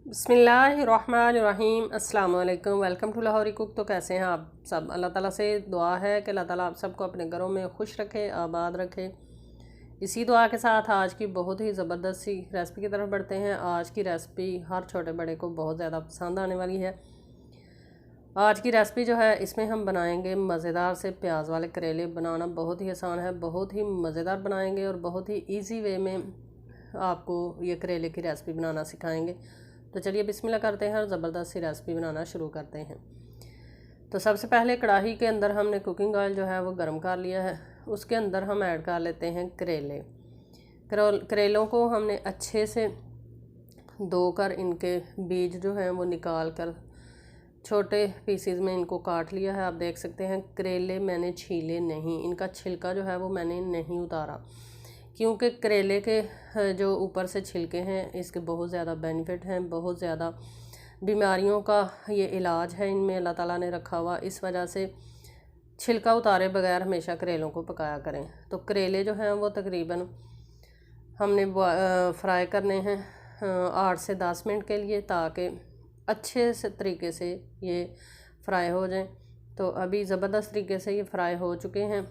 बिस्मिल्लाहिर्रहमानिर्रहीम अस्सलाम वालेकुम। Welcome to Lahori cook. तो कैसे हैं आप सब? अल्लाह ताला से दुआ है कि अल्लाह ताला आप सबको अपने घरों में खुश रखे, आबाद रखे। इसी दुआ के साथ आज की बहुत ही ज़बरदस्त सी रेसिपी की तरफ बढ़ते हैं। आज की रेसिपी हर छोटे बड़े को बहुत ज़्यादा पसंद आने वाली है। आज की रेसिपी जो है इसमें हम बनाएंगे मज़ेदार से प्याज वाले करेले। बनाना बहुत ही आसान है, बहुत ही मज़ेदार बनाएंगे और बहुत ही ईजी वे में आपको ये करेले की रेसिपी बनाना सिखाएंगे। तो चलिए बिस्मिल्लाह करते हैं और ज़बरदस्त सी रेसिपी बनाना शुरू करते हैं। तो सबसे पहले कढ़ाई के अंदर हमने कुकिंग ऑयल जो है वो गर्म कर लिया है। उसके अंदर हम ऐड कर लेते हैं करेले। करेलों को हमने अच्छे से धोकर इनके बीज जो हैं वो निकाल कर छोटे पीसीज में इनको काट लिया है। आप देख सकते हैं करेले मैंने छीले नहीं, इनका छिलका जो है वो मैंने नहीं उतारा, क्योंकि करेले के जो ऊपर से छिलके हैं इसके बहुत ज़्यादा बेनिफिट हैं, बहुत ज़्यादा बीमारियों का ये इलाज है इनमें अल्लाह ताला ने रखा हुआ। इस वजह से छिलका उतारे बगैर हमेशा करेलों को पकाया करें। तो करेले जो हैं वो तकरीबन हमने फ्राई करने हैं 8 से 10 मिनट के लिए, ताकि अच्छे से तरीके से ये फ्राई हो जाएं। तो अभी ज़बरदस्त तरीके से ये फ्राई हो चुके हैं,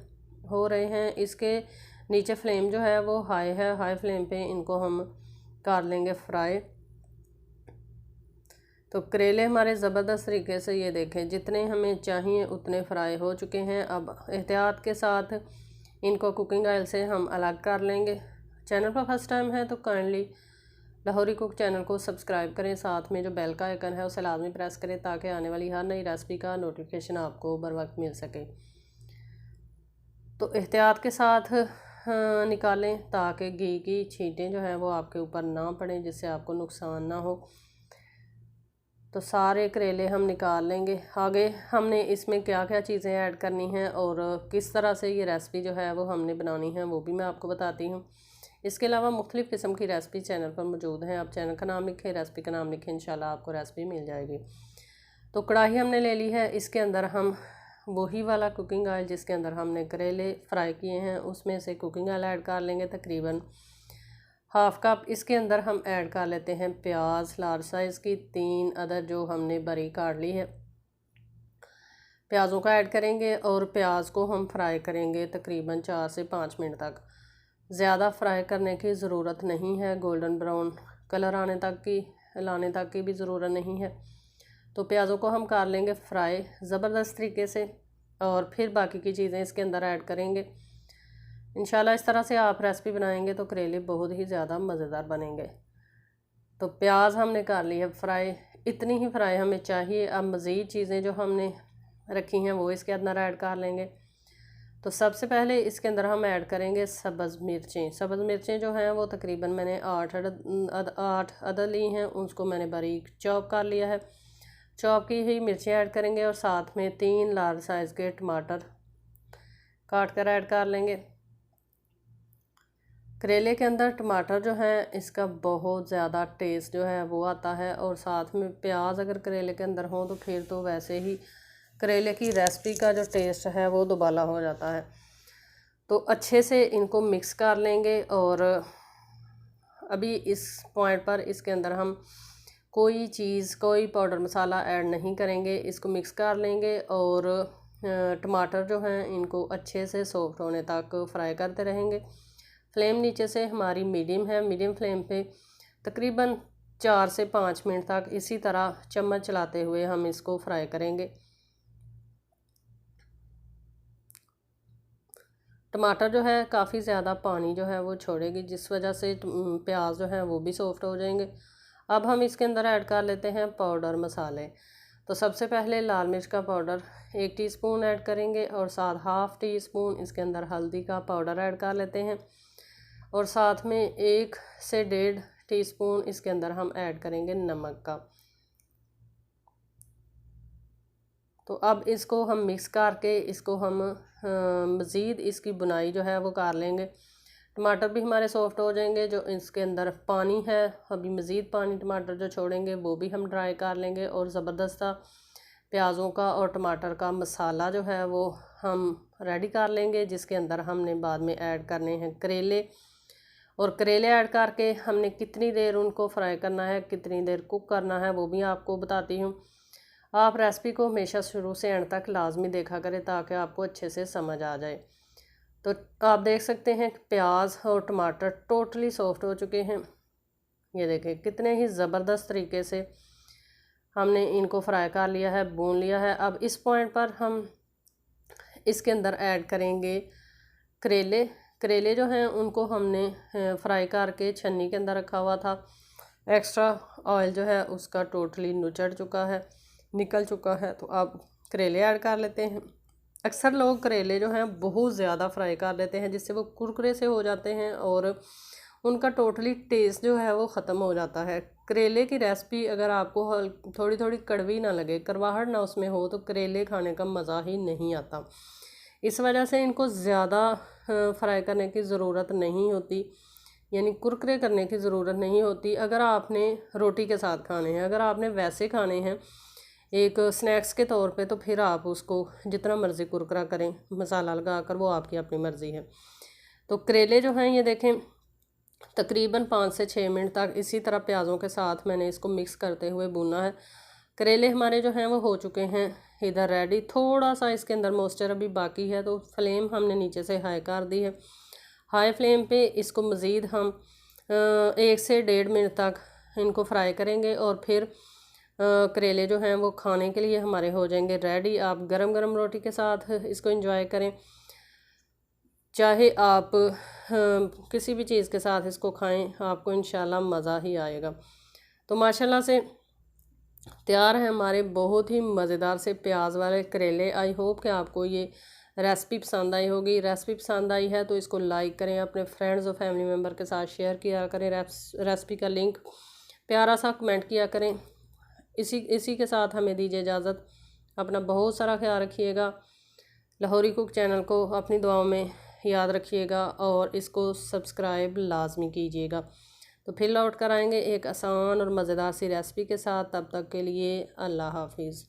हो रहे हैं। इसके नीचे फ्लेम जो है वो हाई है, हाई फ्लेम पे इनको हम कर लेंगे फ्राई। तो करेले हमारे ज़बरदस्त तरीके से ये देखें जितने हमें चाहिए उतने फ्राई हो चुके हैं। अब एहतियात के साथ इनको कुकिंग ऑयल से हम अलग कर लेंगे। चैनल पर फर्स्ट टाइम है तो काइंडली लाहौरी कुक चैनल को सब्सक्राइब करें, साथ में जो बेल का आइकन है उसे लाजमी प्रेस करें ताकि आने वाली हर नई रेसिपी का नोटिफिकेशन आपको बर वक्त मिल सके। तो एहतियात के साथ निकालें ताकि घी की छींटें जो हैं वो आपके ऊपर ना पड़ें, जिससे आपको नुकसान ना हो। तो सारे करेले हम निकाल लेंगे। आगे हमने इसमें क्या क्या चीज़ें ऐड करनी हैं और किस तरह से ये रेसिपी जो है वो हमने बनानी है वो भी मैं आपको बताती हूँ। इसके अलावा मुख्तलिफ़ किस्म की रेसिपी चैनल पर मौजूद हैं। आप चैनल का नाम लिखें, रेसिपी का नाम लिखें, इंशाल्लाह आपको रेसिपी मिल जाएगी। तो कढ़ाई हमने ले ली है, इसके अंदर हम वही वाला कुकिंग ऑयल जिसके अंदर हमने करेले फ्राई किए हैं उसमें से कुकिंग ऑयल ऐड कर लेंगे, तकरीबन हाफ़ कप। इसके अंदर हम ऐड कर लेते हैं प्याज, लार्ज साइज़ की 3 अदद जो हमने बारीक काट ली है। प्याज़ों का ऐड करेंगे और प्याज को हम फ्राई करेंगे तकरीबन 4 से 5 मिनट तक। ज़्यादा फ्राई करने की ज़रूरत नहीं है, गोल्डन ब्राउन कलर लाने तक की भी ज़रूरत नहीं है। तो प्याज़ों को हम कर लेंगे फ्राई ज़बरदस्त तरीके से और फिर बाकी की चीज़ें इसके अंदर ऐड करेंगे। इंशाल्लाह इस तरह से आप रेसिपी बनाएंगे तो करेले बहुत ही ज़्यादा मज़ेदार बनेंगे। तो प्याज हमने कर ली है फ्राई, इतनी ही फ्राई हमें चाहिए। अब मज़ीद चीज़ें जो हमने रखी हैं वो इसके अंदर ऐड कर लेंगे। तो सबसे पहले इसके अंदर हम ऐड करेंगे सब्ज़ मिर्चें। सब्ज़ मिर्चें जो हैं वो तकरीबन मैंने 8 अदद ली हैं, उसको मैंने बारीक चॉप कर लिया है। चॉप की हुई मिर्चें ऐड करेंगे और साथ में 3 लार्ज साइज़ के टमाटर काट कर ऐड कर लेंगे। करेले के अंदर टमाटर जो है इसका बहुत ज़्यादा टेस्ट जो है वो आता है, और साथ में प्याज अगर करेले के अंदर हो तो फिर तो वैसे ही करेले की रेसिपी का जो टेस्ट है वो दुबाला हो जाता है। तो अच्छे से इनको मिक्स कर लेंगे और अभी इस पॉइंट पर इसके अंदर हम कोई चीज़, कोई पाउडर मसाला ऐड नहीं करेंगे। इसको मिक्स कर लेंगे और टमाटर जो हैं इनको अच्छे से सॉफ्ट होने तक फ्राई करते रहेंगे। फ्लेम नीचे से हमारी मीडियम है, मीडियम फ्लेम पे तकरीबन 4 से 5 मिनट तक इसी तरह चम्मच चलाते हुए हम इसको फ्राई करेंगे। टमाटर जो है काफ़ी ज़्यादा पानी जो है वो छोड़ेगी, जिस वजह से प्याज जो है वो भी सॉफ्ट हो जाएंगे। अब हम इसके अंदर ऐड कर लेते हैं पाउडर मसाले। तो सबसे पहले लाल मिर्च का पाउडर 1 टीस्पून ऐड करेंगे और साथ हाफ़ टी स्पून इसके अंदर हल्दी का पाउडर ऐड कर लेते हैं और साथ में 1 से 1.5 टीस्पून इसके अंदर हम ऐड करेंगे नमक का। तो अब इसको हम मिक्स करके इसको हम मज़ीद इसकी बुनाई जो है वो कर लेंगे। टमाटर भी हमारे सॉफ्ट हो जाएंगे। जो इसके अंदर पानी है अभी मज़ीद पानी टमाटर जो छोड़ेंगे वो भी हम ड्राई कर लेंगे और ज़बरदस्त प्याज़ों का और टमाटर का मसाला जो है वो हम रेडी कर लेंगे, जिसके अंदर हमने बाद में ऐड करने हैं करेले और करेले ऐड करके हमने कितनी देर उनको फ्राई करना है, कितनी देर कुक करना है, वो भी आपको बताती हूँ। आप रेसिपी को हमेशा शुरू से एंड तक लाजमी देखा करें ताकि आपको अच्छे से समझ आ जाए। तो आप देख सकते हैं प्याज और टमाटर टोटली सॉफ्ट हो चुके हैं। ये देखें कितने ही ज़बरदस्त तरीके से हमने इनको फ्राई कर लिया है, भून लिया है। अब इस पॉइंट पर हम इसके अंदर ऐड करेंगे करेले। करेले जो हैं उनको हमने फ्राई करके छन्नी के अंदर रखा हुआ था। एक्स्ट्रा ऑयल जो है उसका टोटली निचड़ चुका है, निकल चुका है। तो अब करेले ऐड कर लेते हैं। अक्सर लोग करेले जो हैं बहुत ज़्यादा फ्राई कर लेते हैं जिससे वो कुरकुरे से हो जाते हैं और उनका टोटली टेस्ट जो है वो ख़त्म हो जाता है। करेले की रेसिपी अगर आपको थोड़ी थोड़ी कड़वी ना लगे, करवाहट ना उसमें हो, तो करेले खाने का मज़ा ही नहीं आता। इस वजह से इनको ज़्यादा फ्राई करने की ज़रूरत नहीं होती, यानी कुरकुरे करने की ज़रूरत नहीं होती। अगर आपने रोटी के साथ खाने हैं, अगर आपने वैसे खाने हैं एक स्नैक्स के तौर पे, तो फिर आप उसको जितना मर्ज़ी कुरकुरा करें मसाला लगा कर, वो आपकी अपनी मर्ज़ी है। तो करेले जो हैं ये देखें तकरीबन 5 से 6 मिनट तक इसी तरह प्याज़ों के साथ मैंने इसको मिक्स करते हुए भूना है। करेले हमारे जो हैं वो हो चुके हैं इधर रेडी। थोड़ा सा इसके अंदर मॉइस्चर अभी बाकी है तो फ्लेम हमने नीचे से हाई कर दी है। हाई फ्लेम पे इसको मज़ीद हम 1 से 1.5 मिनट तक इनको फ्राई करेंगे और फिर करेले जो हैं वो खाने के लिए हमारे हो जाएंगे रेडी। आप गरम गरम रोटी के साथ इसको एंजॉय करें, चाहे आप किसी भी चीज़ के साथ इसको खाएं, आपको इंशाल्लाह मज़ा ही आएगा। तो माशाल्लाह से तैयार है हमारे बहुत ही मज़ेदार से प्याज वाले करेले। आई होप कि आपको ये रेसिपी पसंद आई होगी। रेसिपी पसंद आई है तो इसको लाइक करें, अपने फ्रेंड्स और फैमिली मेम्बर के साथ शेयर किया करें। रेसिपी का लिंक प्यारा सा कमेंट किया करें। इसी के साथ हमें दीजिए इजाज़त। अपना बहुत सारा ख्याल रखिएगा। लाहौरी कुक चैनल को अपनी दुआओं में याद रखिएगा और इसको सब्सक्राइब लाजमी कीजिएगा। तो फिर लौट कर आएंगे एक आसान और मज़ेदार सी रेसिपी के साथ। तब तक के लिए अल्लाह हाफिज़।